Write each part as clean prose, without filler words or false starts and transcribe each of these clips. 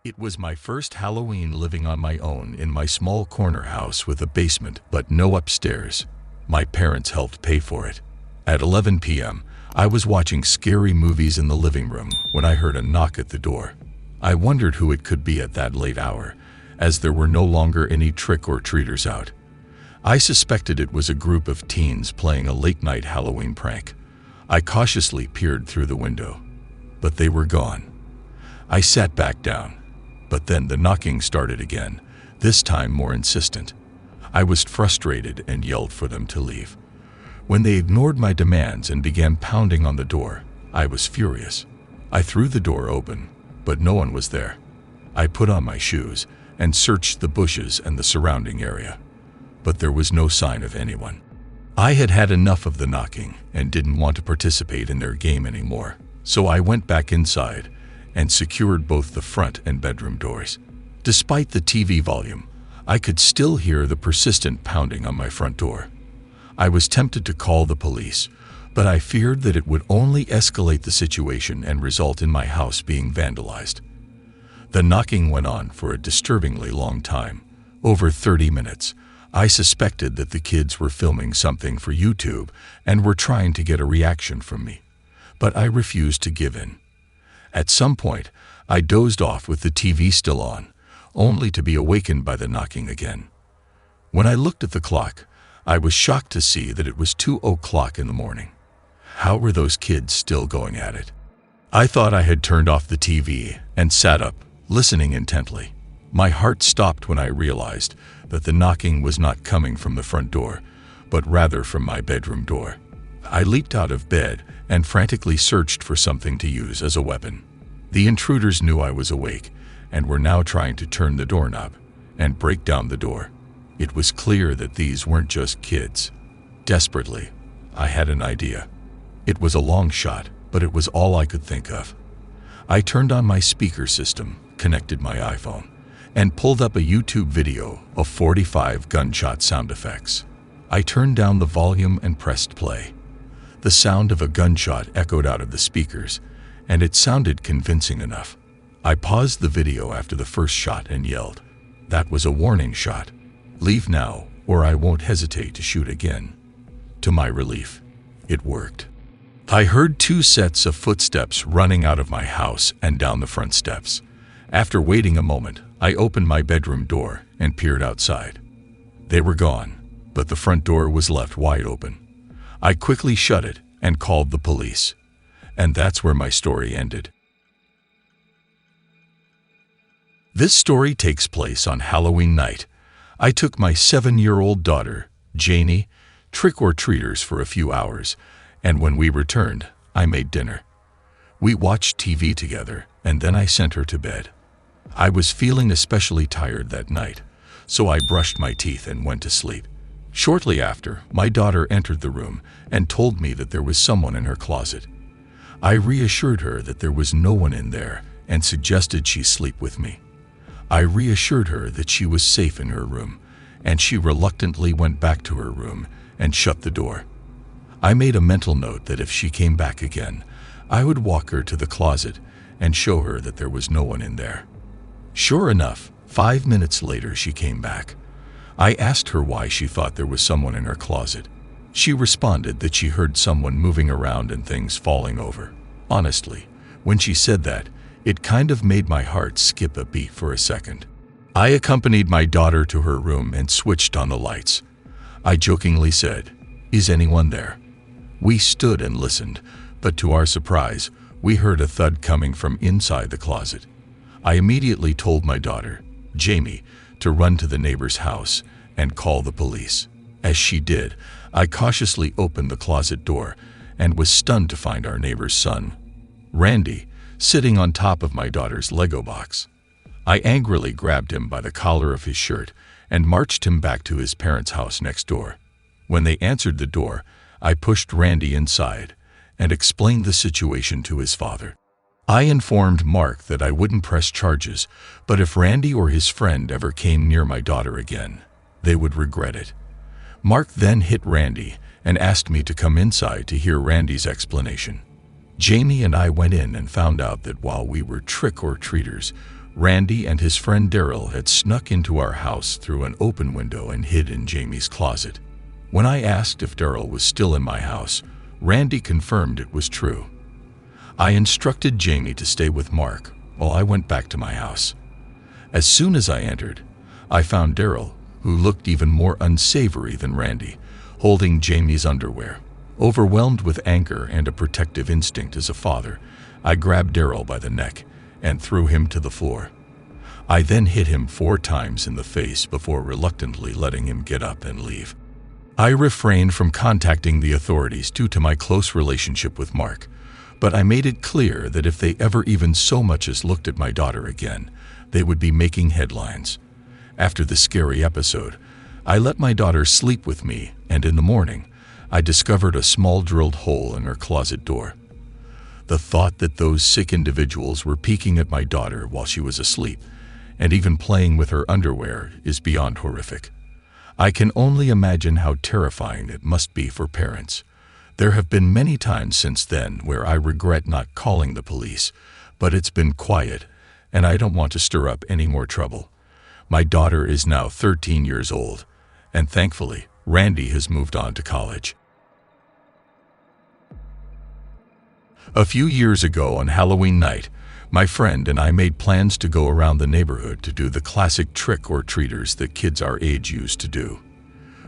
It was my first Halloween living on my own in my small corner house with a basement but no upstairs. My parents helped pay for it. At 11 p.m., I was watching scary movies in the living room when I heard a knock at the door. I wondered who it could be at that late hour, as there were no longer any trick-or-treaters out. I suspected it was a group of teens playing a late-night Halloween prank. I cautiously peered through the window, but they were gone. I sat back down, but then the knocking started again, this time more insistent. I was frustrated and yelled for them to leave. When they ignored my demands and began pounding on the door, I was furious. I threw the door open, but no one was there. I put on my shoes and searched the bushes and the surrounding area, but there was no sign of anyone. I had had enough of the knocking and didn't want to participate in their game anymore, so I went back inside and secured both the front and bedroom doors. Despite the TV volume, I could still hear the persistent pounding on my front door. I was tempted to call the police, but I feared that it would only escalate the situation and result in my house being vandalized. The knocking went on for a disturbingly long time, over 30 minutes. I suspected that the kids were filming something for YouTube and were trying to get a reaction from me, but I refused to give in. At some point, I dozed off with the TV still on, only to be awakened by the knocking again. When I looked at the clock, I was shocked to see that it was 2:00 in the morning. How were those kids still going at it? I thought I had turned off the TV and sat up, listening intently. My heart stopped when I realized that the knocking was not coming from the front door, but rather from my bedroom door. I leaped out of bed and frantically searched for something to use as a weapon. The intruders knew I was awake and were now trying to turn the doorknob and break down the door. It was clear that these weren't just kids. Desperately, I had an idea. It was a long shot, but it was all I could think of. I turned on my speaker system, connected my iPhone, and pulled up a YouTube video of 45 gunshot sound effects. I turned down the volume and pressed play. The sound of a gunshot echoed out of the speakers, and it sounded convincing enough. I paused the video after the first shot and yelled. That was a warning shot. Leave now, or I won't hesitate to shoot again. To my relief, it worked. I heard 2 sets of footsteps running out of my house and down the front steps. After waiting a moment, I opened my bedroom door and peered outside. They were gone, but the front door was left wide open. I quickly shut it and called the police. And that's where my story ended. This story takes place on Halloween night. I took my 7-year-old daughter, Janie, trick-or-treaters for a few hours, and when we returned, I made dinner. We watched TV together, and then I sent her to bed. I was feeling especially tired that night, so I brushed my teeth and went to sleep. Shortly after, my daughter entered the room and told me that there was someone in her closet. I reassured her that there was no one in there and suggested she sleep with me. I reassured her that she was safe in her room, and she reluctantly went back to her room and shut the door. I made a mental note that if she came back again, I would walk her to the closet and show her that there was no one in there. Sure enough, 5 minutes later she came back. I asked her why she thought there was someone in her closet. She responded that she heard someone moving around and things falling over. Honestly, when she said that, it kind of made my heart skip a beat for a second. I accompanied my daughter to her room and switched on the lights. I jokingly said, "Is anyone there?" We stood and listened, but to our surprise, we heard a thud coming from inside the closet. I immediately told my daughter, Jamie, to run to the neighbor's house and call the police. As she did, I cautiously opened the closet door and was stunned to find our neighbor's son, Randy, sitting on top of my daughter's Lego box. I angrily grabbed him by the collar of his shirt and marched him back to his parents' house next door. When they answered the door, I pushed Randy inside and explained the situation to his father. I informed Mark that I wouldn't press charges, but if Randy or his friend ever came near my daughter again, they would regret it. Mark then hit Randy and asked me to come inside to hear Randy's explanation. Jamie and I went in and found out that while we were trick-or-treaters, Randy and his friend Daryl had snuck into our house through an open window and hid in Jamie's closet. When I asked if Daryl was still in my house, Randy confirmed it was true. I instructed Jamie to stay with Mark while I went back to my house. As soon as I entered, I found Daryl, who looked even more unsavory than Randy, holding Jamie's underwear. Overwhelmed with anger and a protective instinct as a father, I grabbed Daryl by the neck and threw him to the floor. I then hit him 4 times in the face before reluctantly letting him get up and leave. I refrained from contacting the authorities due to my close relationship with Mark, but I made it clear that if they ever even so much as looked at my daughter again, they would be making headlines. After the scary episode, I let my daughter sleep with me, and in the morning, I discovered a small drilled hole in her closet door. The thought that those sick individuals were peeking at my daughter while she was asleep, and even playing with her underwear, is beyond horrific. I can only imagine how terrifying it must be for parents. There have been many times since then where I regret not calling the police, but it's been quiet, and I don't want to stir up any more trouble. My daughter is now 13 years old, and thankfully, Randy has moved on to college. A few years ago on Halloween night, my friend and I made plans to go around the neighborhood to do the classic trick-or-treaters that kids our age used to do.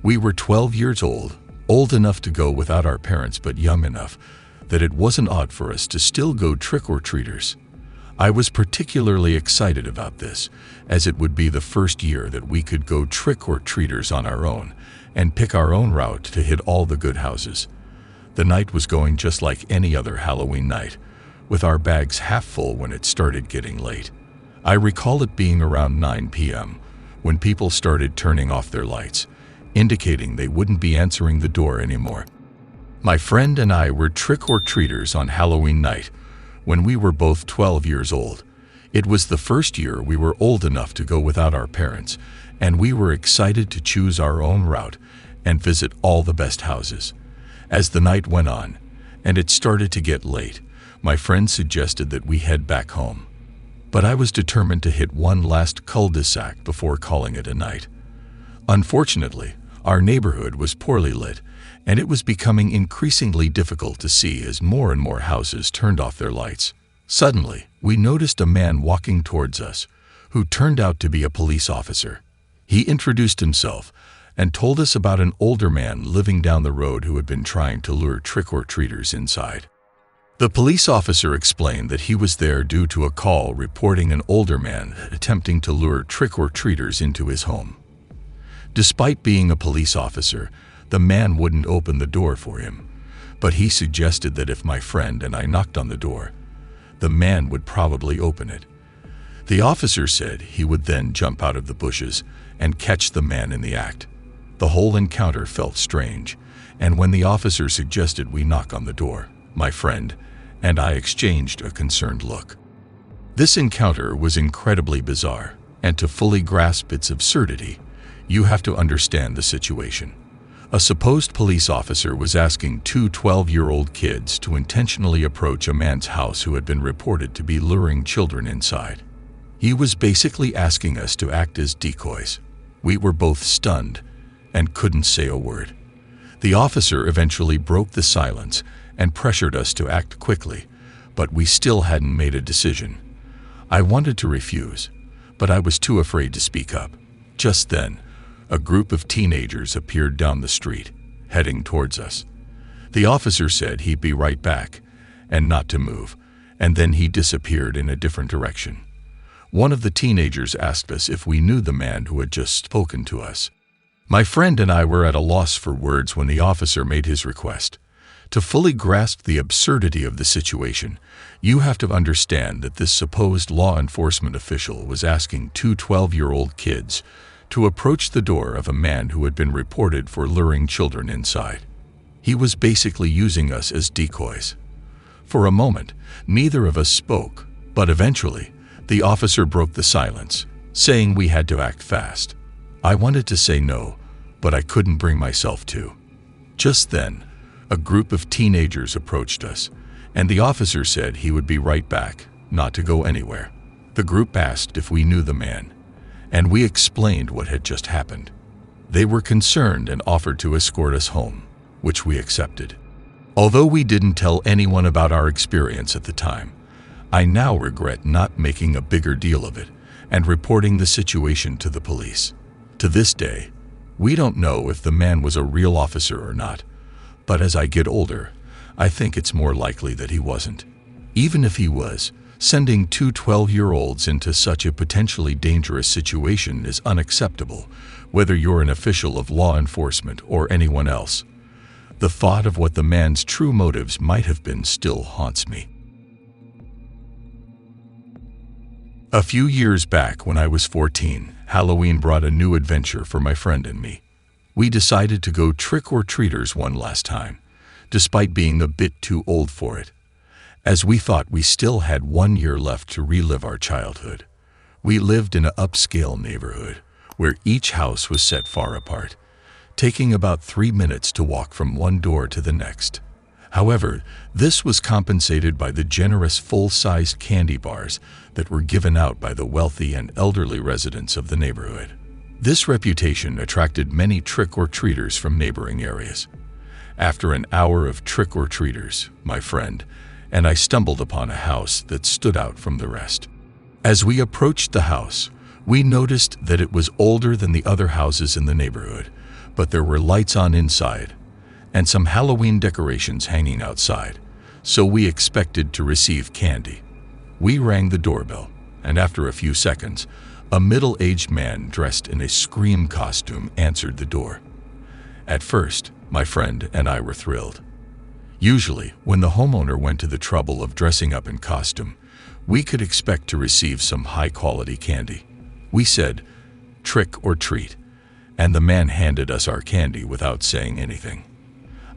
We were 12 years old enough to go without our parents but young enough that it wasn't odd for us to still go trick-or-treaters. I was particularly excited about this, as it would be the first year that we could go trick-or-treaters on our own and pick our own route to hit all the good houses. The night was going just like any other Halloween night, with our bags half full when it started getting late. I recall it being around 9 p.m. when people started turning off their lights, indicating they wouldn't be answering the door anymore. My friend and I were trick-or-treaters on Halloween night when we were both 12 years old. It was the first year we were old enough to go without our parents, and we were excited to choose our own route and visit all the best houses. As the night went on, and it started to get late, my friend suggested that we head back home. But I was determined to hit one last cul-de-sac before calling it a night. Unfortunately, our neighborhood was poorly lit, and it was becoming increasingly difficult to see as more and more houses turned off their lights. Suddenly, we noticed a man walking towards us, who turned out to be a police officer. He introduced himself and told us about an older man living down the road who had been trying to lure trick-or-treaters inside. The police officer explained that he was there due to a call reporting an older man attempting to lure trick-or-treaters into his home. Despite being a police officer, the man wouldn't open the door for him, but he suggested that if my friend and I knocked on the door, the man would probably open it. The officer said he would then jump out of the bushes and catch the man in the act. The whole encounter felt strange, and when the officer suggested we knock on the door, my friend and I exchanged a concerned look. This encounter was incredibly bizarre, and to fully grasp its absurdity, you have to understand the situation. A supposed police officer was asking 2 12-year-old kids to intentionally approach a man's house who had been reported to be luring children inside. He was basically asking us to act as decoys. We were both stunned and couldn't say a word. The officer eventually broke the silence and pressured us to act quickly, but we still hadn't made a decision. I wanted to refuse, but I was too afraid to speak up. Just then, a group of teenagers appeared down the street, heading towards us. The officer said he'd be right back, and not to move, and then he disappeared in a different direction. One of the teenagers asked us if we knew the man who had just spoken to us. My friend and I were at a loss for words when the officer made his request. To fully grasp the absurdity of the situation, you have to understand that this supposed law enforcement official was asking 2 12-year-old kids to approach the door of a man who had been reported for luring children inside. He was basically using us as decoys. For a moment, neither of us spoke, but eventually, the officer broke the silence, saying we had to act fast. I wanted to say no, but I couldn't bring myself to. Just then, a group of teenagers approached us, and the officer said he would be right back, not to go anywhere. The group asked if we knew the man, and we explained what had just happened. They were concerned and offered to escort us home, which we accepted. Although we didn't tell anyone about our experience at the time, I now regret not making a bigger deal of it and reporting the situation to the police. To this day, we don't know if the man was a real officer or not, but as I get older, I think it's more likely that he wasn't. Even if he was, sending two 12-year-olds into such a potentially dangerous situation is unacceptable, whether you're an official of law enforcement or anyone else. The thought of what the man's true motives might have been still haunts me. A few years back, when I was 14, Halloween brought a new adventure for my friend and me. We decided to go trick-or-treaters one last time, despite being a bit too old for it, as we thought we still had 1 year left to relive our childhood. We lived in an upscale neighborhood, where each house was set far apart, taking about 3 minutes to walk from one door to the next. However, this was compensated by the generous full-sized candy bars that were given out by the wealthy and elderly residents of the neighborhood. This reputation attracted many trick-or-treaters from neighboring areas. After an hour of trick-or-treaters, my friend and I stumbled upon a house that stood out from the rest. As we approached the house, we noticed that it was older than the other houses in the neighborhood, but there were lights on inside and some Halloween decorations hanging outside, so we expected to receive candy. We rang the doorbell, and after a few seconds, a middle-aged man dressed in a Scream costume answered the door. At first, my friend and I were thrilled. Usually, when the homeowner went to the trouble of dressing up in costume, we could expect to receive some high-quality candy. We said, "Trick or treat," and the man handed us our candy without saying anything.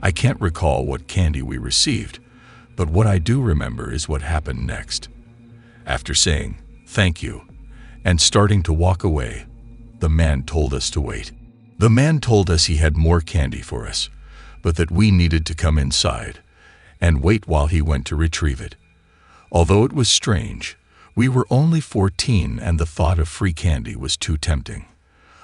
I can't recall what candy we received, but what I do remember is what happened next. After saying, "Thank you," and starting to walk away, the man told us to wait. The man told us he had more candy for us, but that we needed to come inside and wait while he went to retrieve it. Although it was strange, we were only 14 and the thought of free candy was too tempting.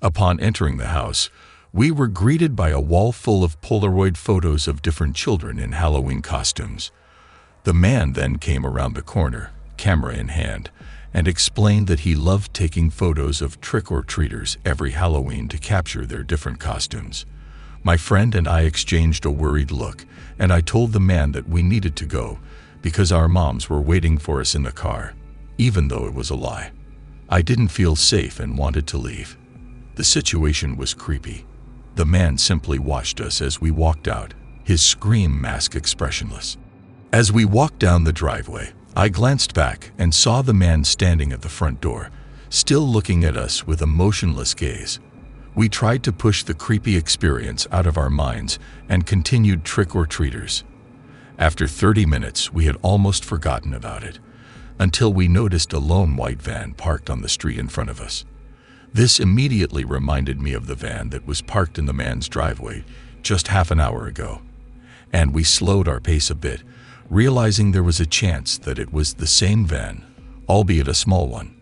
Upon entering the house, we were greeted by a wall full of Polaroid photos of different children in Halloween costumes. The man then came around the corner, camera in hand, and explained that he loved taking photos of trick-or-treaters every Halloween to capture their different costumes. My friend and I exchanged a worried look, and I told the man that we needed to go because our moms were waiting for us in the car, even though it was a lie. I didn't feel safe and wanted to leave. The situation was creepy. The man simply watched us as we walked out, his Scream mask expressionless. As we walked down the driveway, I glanced back and saw the man standing at the front door, still looking at us with a motionless gaze. We tried to push the creepy experience out of our minds and continued trick-or-treaters. After 30 minutes, we had almost forgotten about it, until we noticed a lone white van parked on the street in front of us. This immediately reminded me of the van that was parked in the man's driveway just half an hour ago, and we slowed our pace a bit, realizing there was a chance that it was the same van, albeit a small one.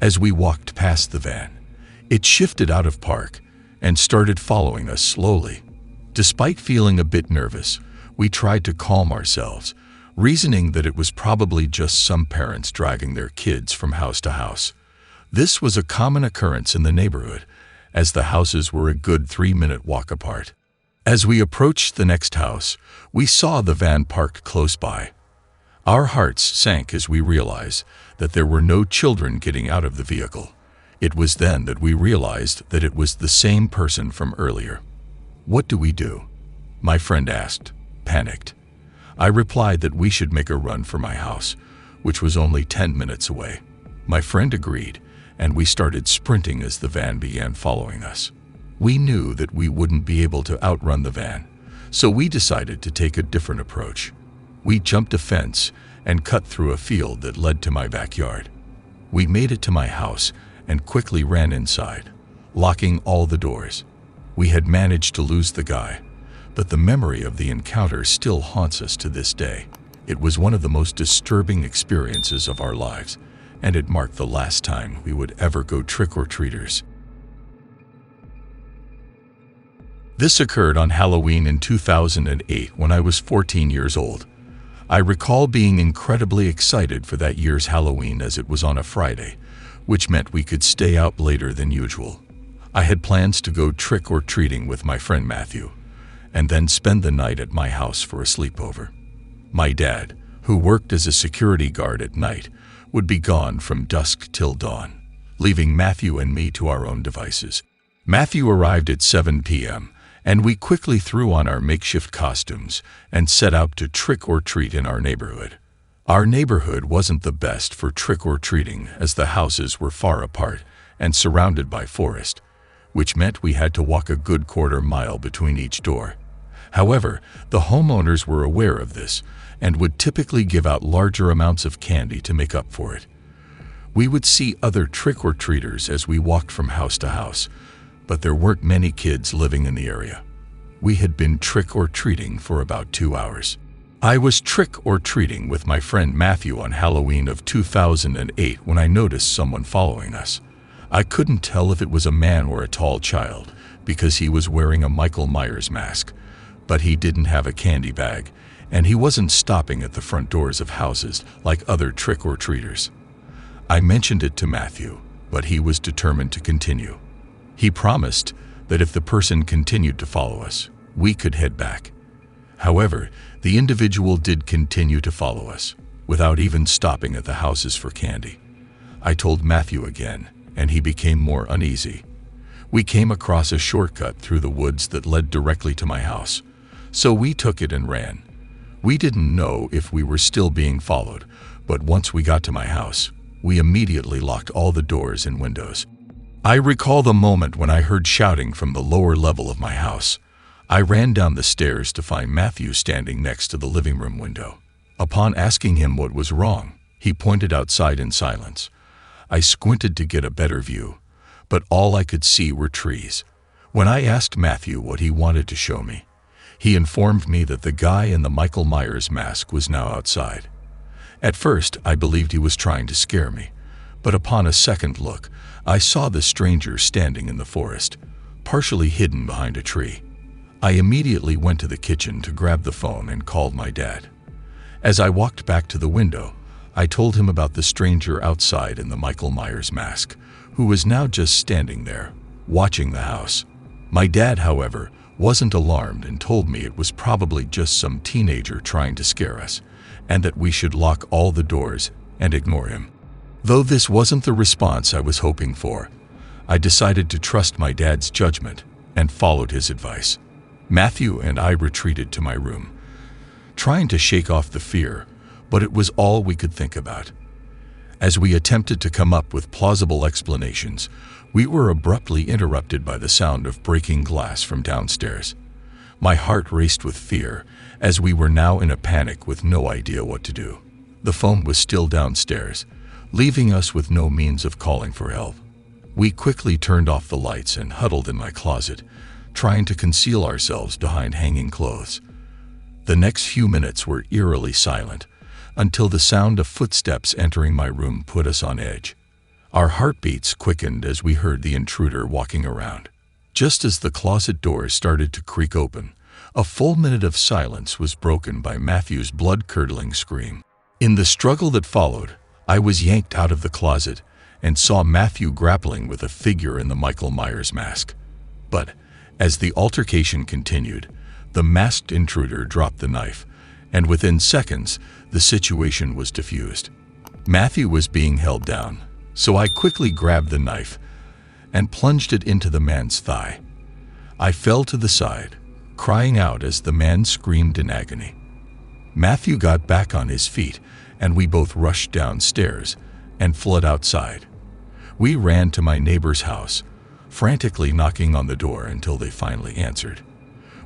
As we walked past the van, it shifted out of park and started following us slowly. Despite feeling a bit nervous, we tried to calm ourselves, reasoning that it was probably just some parents dragging their kids from house to house. This was a common occurrence in the neighborhood, as the houses were a good 3-minute walk apart. As we approached the next house, we saw the van parked close by. Our hearts sank as we realized that there were no children getting out of the vehicle. It was then that we realized that it was the same person from earlier. "What do we do?" my friend asked, panicked. I replied that we should make a run for my house, which was only 10 minutes away. My friend agreed, and we started sprinting as the van began following us. We knew that we wouldn't be able to outrun the van, so we decided to take a different approach. We jumped a fence and cut through a field that led to my backyard. We made it to my house and quickly ran inside, locking all the doors. We had managed to lose the guy, but the memory of the encounter still haunts us to this day. It was one of the most disturbing experiences of our lives, and it marked the last time we would ever go trick-or-treaters. This occurred on Halloween in 2008 when I was 14 years old. I recall being incredibly excited for that year's Halloween as it was on a Friday, which meant we could stay out later than usual. I had plans to go trick-or-treating with my friend Matthew, and then spend the night at my house for a sleepover. My dad, who worked as a security guard at night, would be gone from dusk till dawn, leaving Matthew and me to our own devices. Matthew arrived at 7 p.m., and we quickly threw on our makeshift costumes and set out to trick-or-treat in our neighborhood. Our neighborhood wasn't the best for trick-or-treating as the houses were far apart and surrounded by forest, which meant we had to walk a good quarter-mile between each door. However, the homeowners were aware of this and would typically give out larger amounts of candy to make up for it. We would see other trick-or-treaters as we walked from house to house, but there weren't many kids living in the area. We had been trick-or-treating for about 2 hours. I was trick-or-treating with my friend Matthew on Halloween of 2008 when I noticed someone following us. I couldn't tell if it was a man or a tall child because he was wearing a Michael Myers mask, but he didn't have a candy bag, and he wasn't stopping at the front doors of houses like other trick-or-treaters. I mentioned it to Matthew, but he was determined to continue. He promised that if the person continued to follow us, we could head back. However, the individual did continue to follow us, without even stopping at the houses for candy. I told Matthew again, and he became more uneasy. We came across a shortcut through the woods that led directly to my house, so we took it and ran. We didn't know if we were still being followed, but once we got to my house, we immediately locked all the doors and windows. I recall the moment when I heard shouting from the lower level of my house. I ran down the stairs to find Matthew standing next to the living room window. Upon asking him what was wrong, he pointed outside in silence. I squinted to get a better view, but all I could see were trees. When I asked Matthew what he wanted to show me, he informed me that the guy in the Michael Myers mask was now outside. At first, I believed he was trying to scare me, but upon a second look, I saw the stranger standing in the forest, partially hidden behind a tree. I immediately went to the kitchen to grab the phone and called my dad. As I walked back to the window, I told him about the stranger outside in the Michael Myers mask, who was now just standing there, watching the house. My dad, however, wasn't alarmed and told me it was probably just some teenager trying to scare us, and that we should lock all the doors and ignore him. Though this wasn't the response I was hoping for, I decided to trust my dad's judgment and followed his advice. Matthew and I retreated to my room, trying to shake off the fear, but it was all we could think about. As we attempted to come up with plausible explanations, we were abruptly interrupted by the sound of breaking glass from downstairs. My heart raced with fear, as we were now in a panic with no idea what to do. The phone was still downstairs, leaving us with no means of calling for help. We quickly turned off the lights and huddled in my closet, trying to conceal ourselves behind hanging clothes. The next few minutes were eerily silent, until the sound of footsteps entering my room put us on edge. Our heartbeats quickened as we heard the intruder walking around. Just as the closet doors started to creak open, a full minute of silence was broken by Matthew's blood-curdling scream. In the struggle that followed, I was yanked out of the closet and saw Matthew grappling with a figure in the Michael Myers mask. But as the altercation continued, the masked intruder dropped the knife, and within seconds, the situation was diffused. Matthew was being held down, so I quickly grabbed the knife and plunged it into the man's thigh. I fell to the side, crying out as the man screamed in agony. Matthew got back on his feet, and we both rushed downstairs and fled outside. We ran to my neighbor's house, frantically knocking on the door until they finally answered.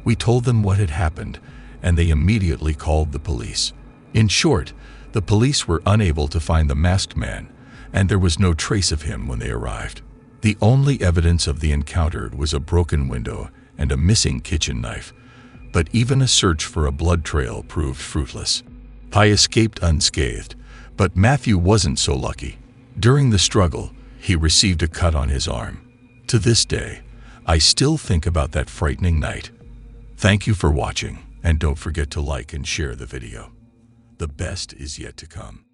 We told them what had happened, and they immediately called the police. In short, the police were unable to find the masked man, and there was no trace of him when they arrived. The only evidence of the encounter was a broken window and a missing kitchen knife, but even a search for a blood trail proved fruitless. I escaped unscathed, but Matthew wasn't so lucky. During the struggle, he received a cut on his arm. To this day, I still think about that frightening night. Thank you for watching, and don't forget to like and share the video. The best is yet to come.